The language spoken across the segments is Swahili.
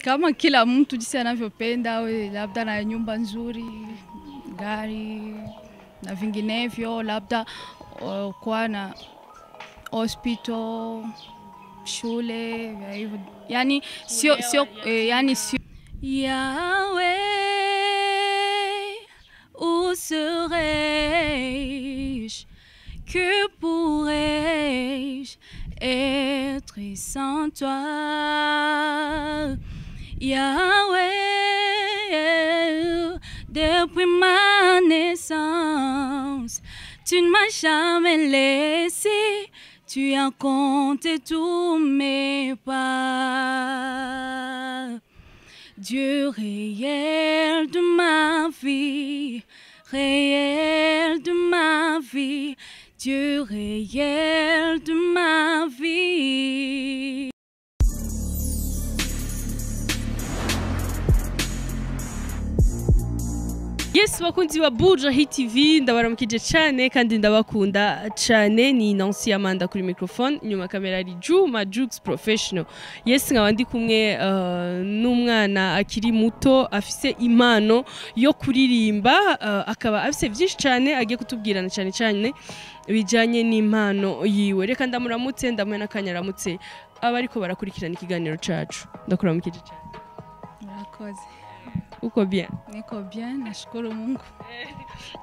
Kama kila mtu jinsi anavyopenda, labda na nyumba nzuri, gari na vinginevyo, labda kuwa na hospital, shule, hivyo. Yani sio yani sio Yahweh, où serais-je, que pourrais-je être sans toi? Yahweh, depuis ma naissance, tu ne m'as jamais laissé, tu as compté tous mes pas. Dieu réel de ma vie, réel de ma vie, Dieu réel de ma vie. Yes, bakunzi wa Bujahit TV, ndabaramukije cyane kandi ndabakunda cyane. Ni Nancy Amanda kuri microphone, nyuma kamera ari Juma Jux Professional. Yes, nkaba ndi kumwe n'umwana akiri muto afise impano yo kuririmba, akaba afise byinshi cyane agiye kutubwirana cyane bijanye n'impano yiwe. Reka ndamuramutse, ndamwe nakanyaramutse abariko barakurikirana ikiganiro cacu. Ndakuramukije cyane. Murakoze. Uko bien? Niko bien, nashukuru Mungu.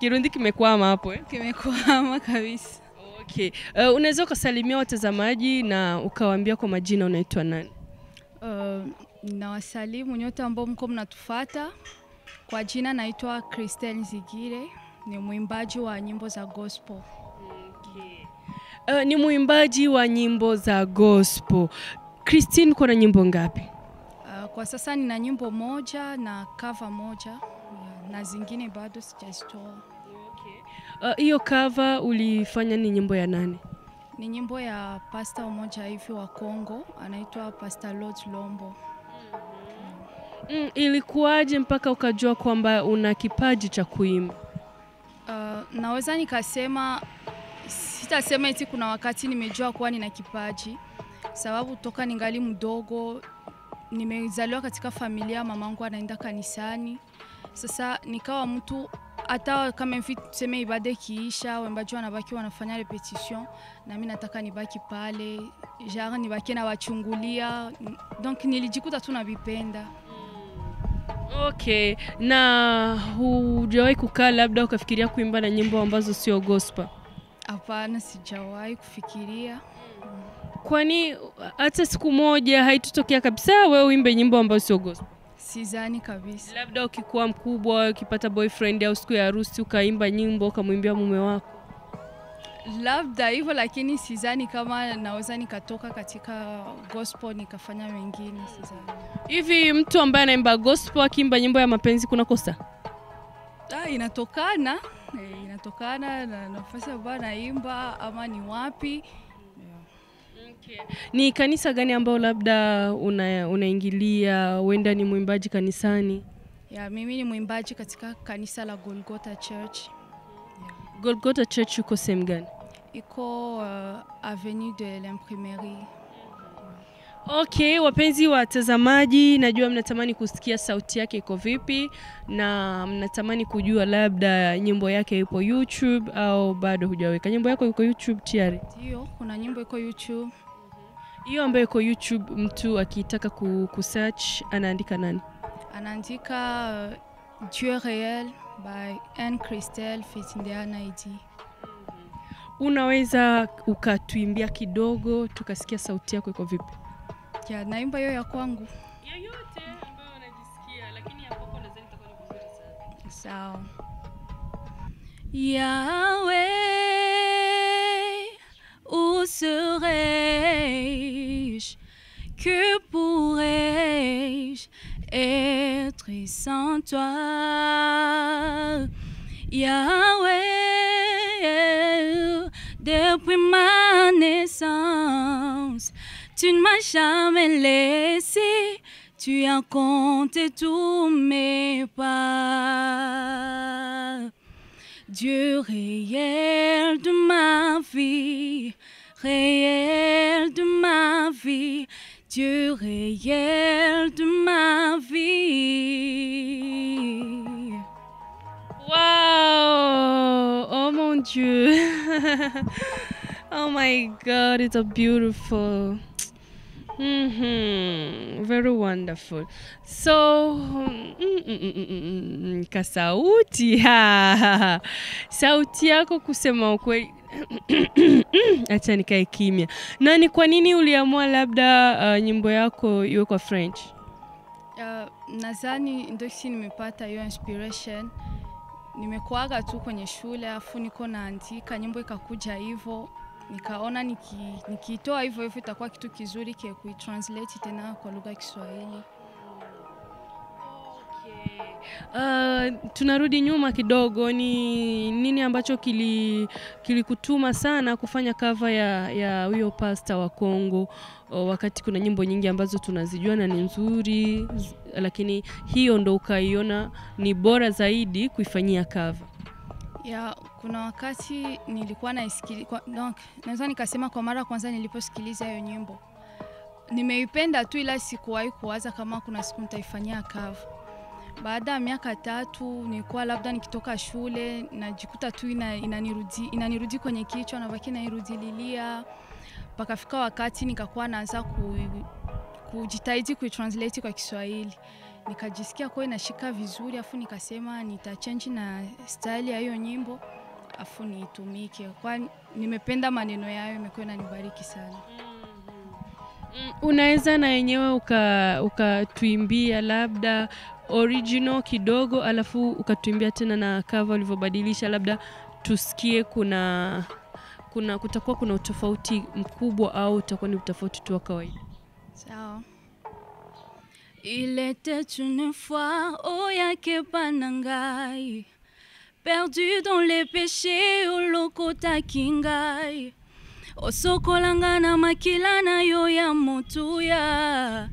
Kirundi kimekwama hapo Kimekwama kabisa. Okay. Unaweza kusalimia watazamaji na ukawaambia kwa majina unaitwa nani? Nawasalimu nyote ambao mko mnatufuata. Kwa jina naitwa Christella Zigire, ni mwimbaji wa nyimbo za gospel. Okay. Ni mwimbaji wa nyimbo za gospel. Christine, kuna nyimbo ngapi? Kwa sasa nina nyimbo moja na cover moja, na zingine bado sijazitoa. Okay. Hiyo cover ulifanya ni nyimbo ya nani? Ni nyimbo ya pastor mmoja hivi wa Kongo, anaitwa Pastor Lord Lombo. Ilikuwaje mpaka ukajua kwamba una kipaji cha kuimba? Naweza nikasema, sitasema eti kuna wakati nimejua kuwa nina kipaji, sababu toka ningali mdogo nimezaliwa katika familia mamangu anaenda kanisani. Sasa nikawa mtu hata kama hivi tuseme ibada kiisha, waimbaji wanabaki wanafanya repetition, na mimi nataka nibaki pale, genre nibaki na wachungulia. Donc nilijikuta tu navipenda. Okay. Na hujawahi kukaa labda ukafikiria kuimba na nyimbo ambazo sio gospel? Hapana, sijawahi kufikiria. Kwani hata siku moja haitotokea kabisa wewe uimbe nyimbo ambazo sio gospel? Sidhani kabisa. Labda ukikuwa mkubwa, ukipata boyfriend au siku ya harusi ukaimba nyimbo ukamwimbia mume wako? Labda hivyo, lakini sidhani kama naweza nikatoka katika gospel nikafanya mengine, sidhani. Hivi mtu ambaye anaimba gospel akiimba nyimbo ya mapenzi kuna kosa? Inatokana na nafasi ambayo naimba ama ni wapi. Okay. Ni kanisa gani ambao labda unaingilia? Wenda ni mwimbaji kanisani? Mimi ni mwimbaji katika kanisa la Golgotha Church. Golgotha Church uko sehemu gani? Iko Avenue de l'Imprimerie. Okay, wapenzi watazamaji, najua mnatamani kusikia sauti yake iko vipi, na mnatamani kujua labda nyimbo yake ipo YouTube au bado hujaweka. Nyimbo yako iko YouTube tayari? Ndio, kuna nyimbo iko YouTube. Hiyo ambayo iko YouTube, mtu akitaka kusearch anaandika nani? Anaandika Dieu réel by Christella featuring. Unaweza ukatuimbia kidogo tukasikia sauti yako iko vipi? Naimba hiyo ya kwangu. Yoyote ambayo unajisikia, lakini hapo kwa nadhani itakuwa ni vizuri sana. Sawa. Yahweh, où serais-je, que pourrais-je être sans toi? Yahweh, depuis ma naissance, tu ne m'as jamais laissé, tu as compté tous mes pas. Dieu réel de ma vie, réel de ma vie, du réel de ma vie. Wow! Oh mon Dieu! Oh my God, it's a beautiful. Very wonderful. So, kasauti. Sauti yako kusema ukweli. Acha nikae kimya. Na ni kwa nini uliamua labda nyimbo yako iwe kwa French? Nadhani ndio nimepata hiyo inspiration. Nimekuaga tu kwenye shule afu niko naandika nyimbo ikakuja hivyo. Nikaona nikitoa hivyo itakuwa kitu kizuri kia kuitranslate tena kwa lugha ya Kiswahili. Tunarudi nyuma kidogo, ni nini ambacho kilikutuma sana kufanya cover ya huyo pasta wa Kongo, wakati kuna nyimbo nyingi ambazo tunazijua na ni nzuri, lakini hiyo ndo ukaiona ni bora zaidi kuifanyia cover? Kuna wakati nilikuwa naisikiliza, donc naweza nikasema kwa mara kwanza niliposikiliza hiyo nyimbo nimeipenda tu, ila sikuwahi kuwaza kama kuna siku nitaifanyia cover. Baada ya miaka 3 nilikuwa labda nikitoka shule najikuta tu inanirudi kwenye kichwa na baki nairudililia, pakafika wakati nikakuwa naanza kujitahidi kuitranslate kwa Kiswahili. Nikajisikia kwa inashika vizuri, afu nikasema nitachange na style ya hiyo nyimbo afu niitumike, kwa nimependa maneno yayo, imekuwa inanibariki sana. Unaweza na yenyewe ukatuimbia labda original kidogo alafu ukatuimbia tena na cover ulivyobadilisha, labda tusikie kutakuwa kuna utofauti mkubwa au utakuwa ni utofauti tu wa kawaida? Sawa. Il était une fois oyake panangai, perdu dans les péchés olokota kingai, osokolanga na makilana yo ya motuya,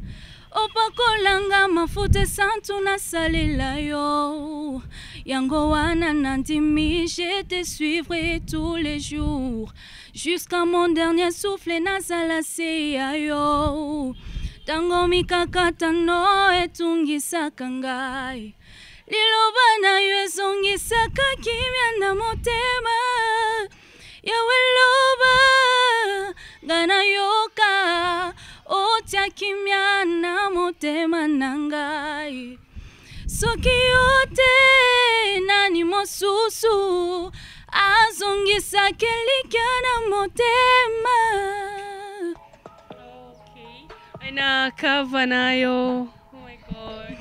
opakolanga mafuta santu na salela yo, yango wana nandimi, je te suivrai tous les jours jusqu'à mon dernier souffle nazala seya yo. Tango mikakata no etungisaka ngai, liloba na yo ezongisaka kimya na motema, yawe loba ngana yoka otya kimya na motema na ngai. Soki yote nani mosusu azongisaka likya na motema. Na cover nayo. Oh my God.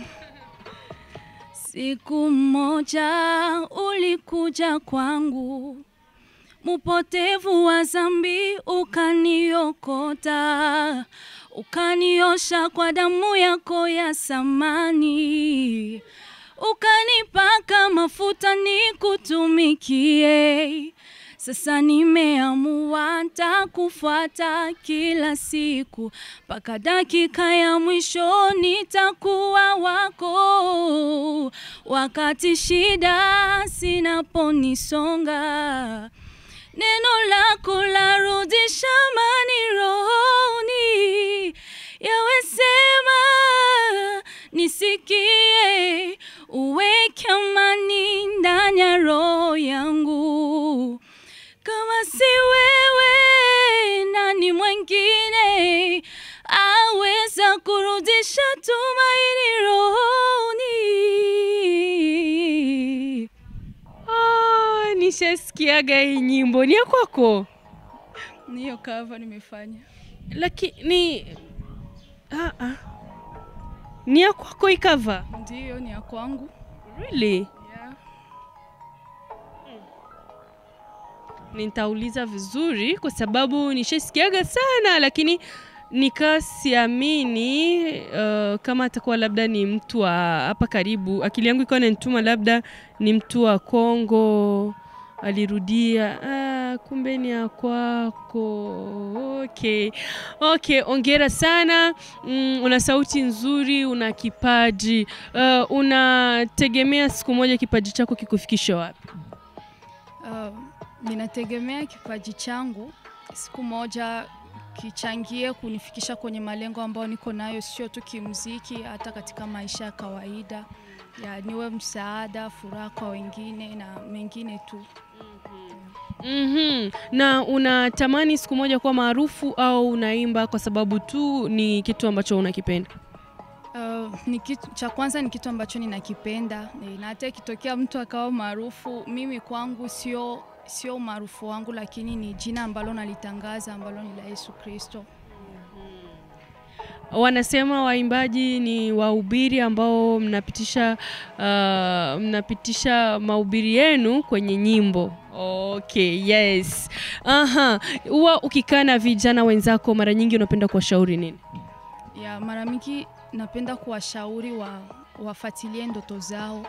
Siku moja ulikuja kwangu, mupotevu wa zambi ukaniokota, ukaniosha kwa damu yako ya samani, ukanipaka mafuta nikutumikie. Sasa nimeamua nitakufuata kila siku, mpaka dakika ya mwisho nitakuwa wako. Wakati shida zinaponisonga, neno lako larudisha amani rohoni. Yawe sema nisikie, uweke amani ndani ya roho yangu. Kama si wewe nani mwingine aweza kurudisha tumaini rohoni? Nishasikiaga hii nyimbo. Ni ya kwako? Niyo cover nimefanya. Lakini ni ya kwako hii cover? Ndiyo, ni ya kwangu. Really? Yeah. Nitauliza vizuri kwa sababu nishasikiaga sana, lakini nikasiamini kama atakuwa labda ni mtu wa hapa karibu. Akili yangu ikawa inanituma labda ni mtu wa Kongo alirudia. Kumbe ni ya kwako. Okay, ongera sana. Una sauti nzuri, una kipaji. Unategemea siku moja kipaji chako kikufikisha wapi? Ninategemea kipaji changu siku moja kichangie kunifikisha kwenye malengo ambayo niko nayo, sio tu kimuziki, hata katika maisha ya kawaida, ya niwe msaada, furaha kwa wengine na mengine tu. Na unatamani siku moja kuwa maarufu au unaimba kwa sababu tu ni kitu ambacho unakipenda? Ni kitu cha kwanza, ni kitu ambacho ninakipenda, na hata ikitokea mtu akawa maarufu, mimi kwangu sio maarufu wangu, lakini ni jina ambalo nalitangaza ambalo ni la Yesu Kristo. Wanasema waimbaji ni wahubiri ambao mnapitisha mahubiri yenu kwenye nyimbo. Okay, yes. Huwa ukikaa na vijana wenzako mara nyingi unapenda kuwashauri nini? Ya, mara mingi napenda kuwashauri wafuatilie ndoto zao.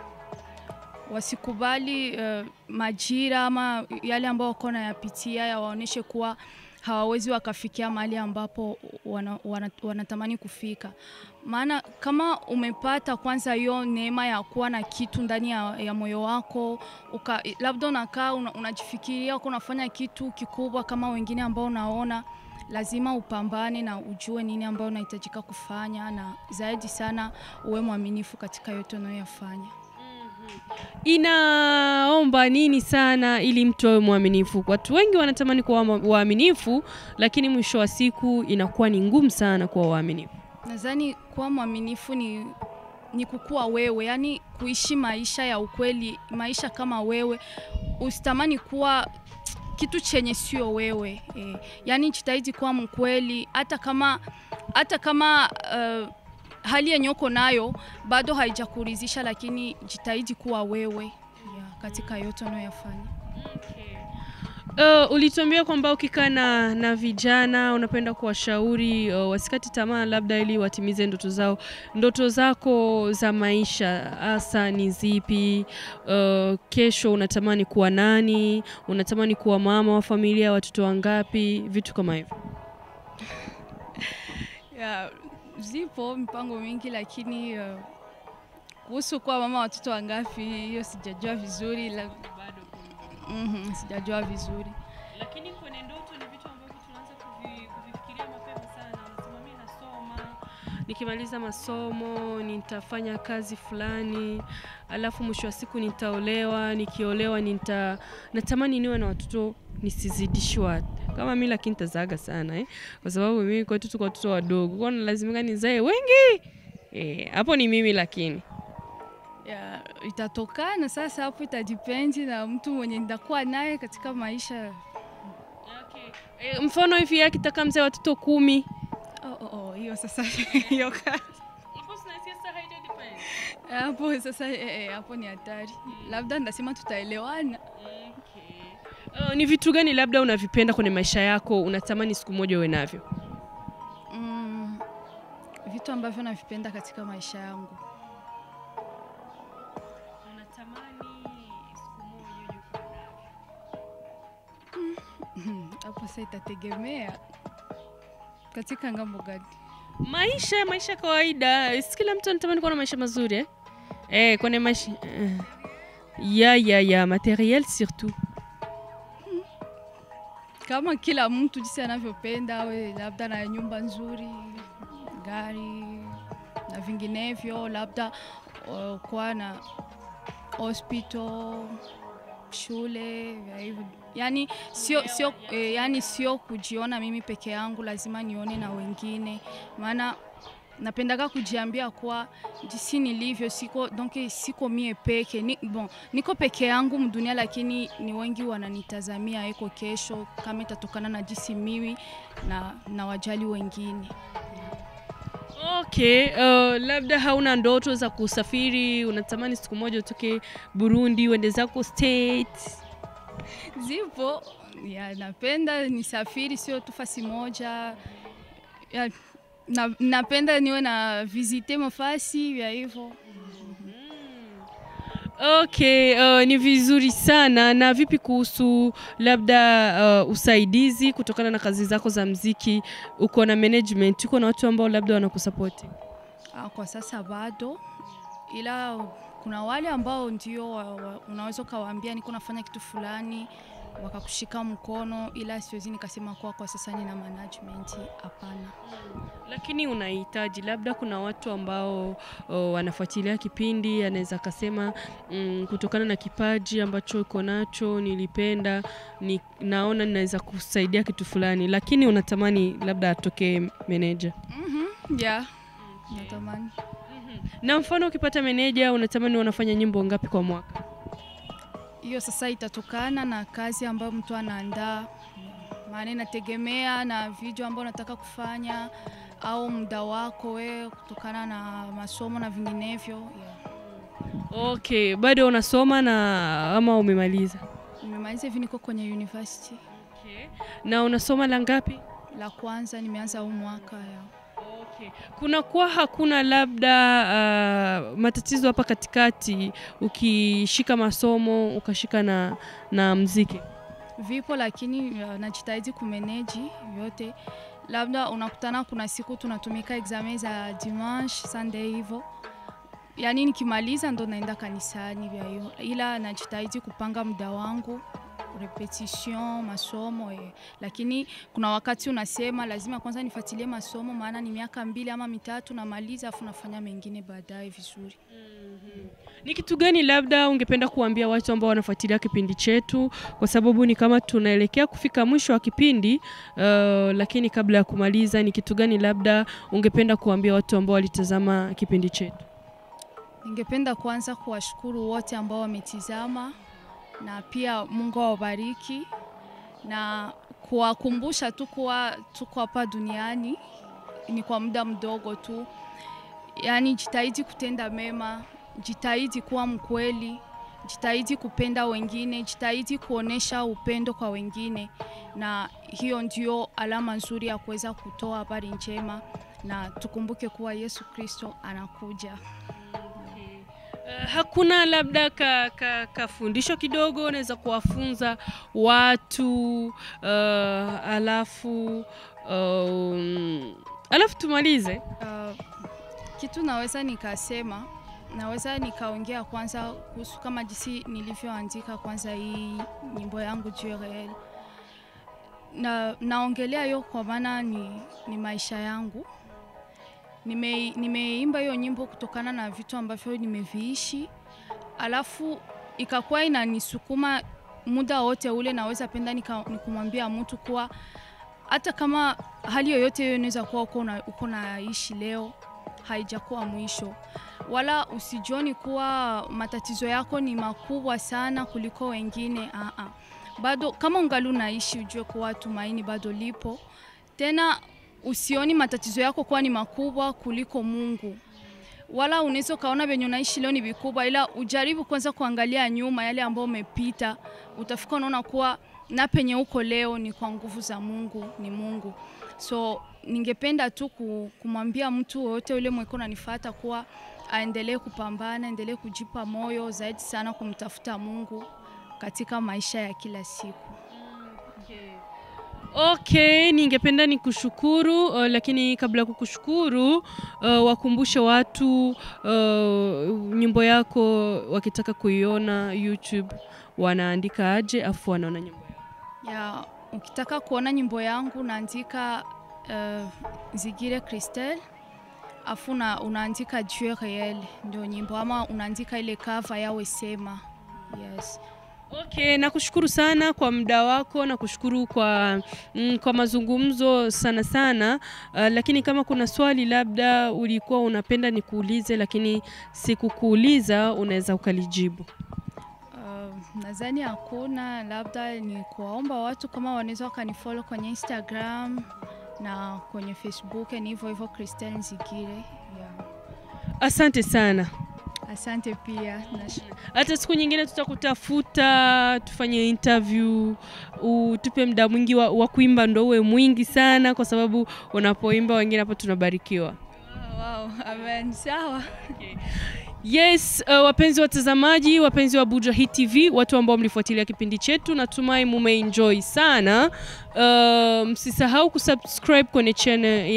Wasikubali majira ama yale ambao wako nayapitia yawaoneshe kuwa hawawezi wakafikia mahali ambapo wanatamani kufika. Maana kama umepata kwanza hiyo neema ya kuwa na kitu ndani ya moyo wako, labda unakaa unajifikiria uko unafanya kitu kikubwa kama wengine ambao unaona, lazima upambane na ujue nini ambao unahitajika kufanya, na zaidi sana uwe mwaminifu katika yote unayofanya. Inaomba nini sana ili mtu awe mwaminifu? Watu wengi wanatamani kuwa waaminifu, lakini mwisho wa siku inakuwa ni ngumu sana kuwa waaminifu. Nadhani kuwa mwaminifu ni kukua wewe, yani kuishi maisha ya ukweli, maisha kama wewe, usitamani kuwa kitu chenye sio wewe. Yani jitahidi kuwa mkweli, hata kama hali yenye uko nayo bado haijakuridhisha, lakini jitahidi kuwa wewe katika yote unayofanya. Ulituambia kwamba ukikaa na vijana unapenda kuwashauri wasikati tamaa, labda ili watimize ndoto zao. Ndoto zako za maisha hasa ni zipi? Kesho unatamani kuwa nani? Unatamani kuwa mama wa familia, watoto wangapi? Vitu kama hivyo. Zipo mipango mingi, lakini kuhusu kuwa mama watoto wangapi, hiyo sijajua vizuri. Sijajua vizuri. Lakini kwenye ndoto ni vitu ambavyo tunaanza kuvifikiria mapema sana. Unasema mimi nasoma, nikimaliza masomo nitafanya kazi fulani, alafu mwisho wa siku nitaolewa, nikiolewa natamani niwe na watoto nisizidishwe. Kama mimi lakini nitazaga sana kwa sababu mimi kwa watoto wadogo, kwa nini lazima nizae wengi? Hapo ni mimi, lakini itatokana sasa, hapo itadependi na mtu mwenye ndakuwa naye katika maisha. Okay. Mfano hivi akitaka mzee watoto 10. Hiyo sasa hiyo kazi. Hapo sasa hapo ni hatari. Labda ndasema tutaelewana. Ni vitu gani labda unavipenda kwenye maisha yako unatamani siku moja uwe navyo? Vitu ambavyo navipenda katika maisha yangu. Hapo sasa itategemea katika ngambo gani. Maisha kawaida. Kila mtu anatamani kuwa na maisha mazuri kwenye maisha materiel surtout. Kama kila mtu jinsi anavyopenda, labda na nyumba nzuri, gari na vinginevyo, labda kwa na hospital, shule, hivyo. Yani sio kujiona mimi peke yangu, lazima nione na wengine. Maana napendaga kujiambia kwa jinsi nilivyo, siko mie peke. Niko peke yangu mdunia, lakini ni wengi wananitazamia eko kesho kama itatokana na jinsi mimi na wajali wengine. Okay, labda hauna ndoto za kusafiri, unatamani siku moja utoke Burundi uende zako state? Zipo, napenda nisafiri, sio tu fasi moja. Napenda niwe na visite mafasi ya hivyo. Okay, ni vizuri sana. Na vipi kuhusu labda usaidizi kutokana na kazi zako za muziki? Uko na management, uko na watu ambao labda wanakusupport? Kwa sasa bado, ila kuna wale ambao ndio unaweza kawaambia niko nafanya kitu fulani, wakakushika mkono, ila siwezi nikasema kwa sasa nina management, hapana. Lakini unahitaji labda kuna watu ambao wanafuatilia kipindi, anaweza kasema kutokana na kipaji ambacho uko nacho nilipenda, naona ninaweza kusaidia kitu fulani, lakini unatamani labda atoke manager. Yeah. Natamani. Na mfano ukipata manager unatamani wanafanya nyimbo ngapi kwa mwaka? Hiyo sasa itatokana na kazi ambayo mtu anaandaa. Maana inategemea na video ambayo unataka kufanya au muda wako wewe kutokana na masomo na vinginevyo. Yeah. Okay, bado unasoma na ama umemaliza? Nimemaliza hivi, niko kwenye university. Okay. Na unasoma la ngapi? La kwanza, nimeanza huu mwaka ya. Okay. Kuna kuwa hakuna labda matatizo hapa katikati ukishika masomo ukashika na muziki? Vipo, lakini najitahidi kumanage yote. Labda unakutana kuna siku tunatumika examen za dimanche, Sunday hivyo. Yaani nikimaliza ndo naenda kanisani vya hiyo. Ila najitahidi kupanga muda wangu, repetition, masomo. Lakini kuna wakati unasema lazima kwanza nifuatilie masomo, maana ni miaka 2 ama 3 namaliza afu nafanya mengine baadaye vizuri. Ni kitu gani labda ungependa kuambia watu ambao wanafuatilia kipindi chetu, kwa sababu ni kama tunaelekea kufika mwisho wa kipindi, lakini kabla ya kumaliza ni kitu gani labda ungependa kuambia watu ambao walitazama kipindi chetu? Ningependa kwanza kuwashukuru wote ambao wametizama, na pia Mungu awabariki, na kuwakumbusha tu kuwa tuko hapa duniani ni kwa muda mdogo tu. Yaani jitahidi kutenda mema, jitahidi kuwa mkweli, jitahidi kupenda wengine, jitahidi kuonesha upendo kwa wengine, na hiyo ndio alama nzuri ya kuweza kutoa habari njema, na tukumbuke kuwa Yesu Kristo anakuja. Hakuna labda kafundisho kidogo unaweza kuwafunza watu alafu tumalize? Kitu naweza nikasema, naweza nikaongea kwanza kuhusu kama jinsi nilivyoandika kwanza hii nyimbo yangu Jurel. Naongelea hiyo kwa maana ni maisha yangu. Nimeimba hiyo nyimbo kutokana na vitu ambavyo nimeviishi, alafu ikakuwa inanisukuma muda wote ule. Naweza penda nikumwambia mtu kuwa hata kama hali yoyote hiyo inaweza kuwa uko naishi leo, haijakuwa mwisho. Wala usijioni kuwa matatizo yako ni makubwa sana kuliko wengine. Bado kama ungali unaishi, ujue kuwa tumaini bado lipo. Tena usioni matatizo yako kuwa ni makubwa kuliko Mungu. Wala unaweza kaona benyo naishi leo ni vikubwa, ila ujaribu kwanza kuangalia nyuma yale ambayo umepita. Utafika unaona kuwa na penye uko leo ni kwa nguvu za Mungu, ni Mungu. So ningependa tu kumwambia mtu wote yule mweko ananifuata kuwa aendelee kupambana, aendelee kujipa moyo zaidi sana kumtafuta Mungu katika maisha ya kila siku. Okay, ningependa nikushukuru, lakini kabla kukushukuru wakumbushe watu nyimbo yako wakitaka kuiona YouTube wanaandika aje afu wanaona nyimbo yako? Ya, ukitaka kuona nyimbo yangu unaandika Zigire Christella afu unaandika Jurel ndio nyimbo, ama unaandika ile cover yawe sema. Yes. Okay, nakushukuru sana kwa muda wako, nakushukuru kwa mazungumzo sana, lakini kama kuna swali labda ulikuwa unapenda nikuulize lakini sikukuuliza, unaweza ukalijibu. Nadhani hakuna, labda ni kuwaomba watu kama wanaweza wakanifollow kwenye Instagram na kwenye Facebook, ni hivyo Christella Zigire. Yeah. Asante sana. Asante pia. Hata siku nyingine tutakutafuta tufanye interview, utupe muda mwingi wa kuimba, ndo uwe mwingi sana kwa sababu unapoimba wengine hapa tunabarikiwa. Wow, amen. Sawa. Okay. Yes, wapenzi watazamaji, wapenzi wa Bujahit TV, watu ambao mlifuatilia kipindi chetu, natumai mumeenjoy sana. Msisahau kusubscribe kwenye channel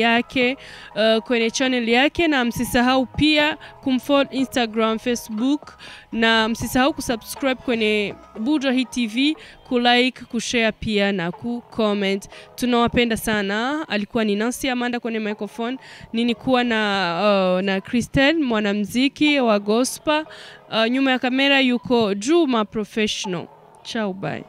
yake, na msisahau pia kumfollow Instagram, Facebook, na msisahau kusubscribe kwenye Bujahit TV, kulike, kushare pia na kucomment. Tunawapenda sana. Alikuwa ni Nancy Amanda kwenye microphone. Nilikuwa na Christella, mwanamuziki wa gospel. Nyuma ya kamera yuko Juma professional. Ciao, bye.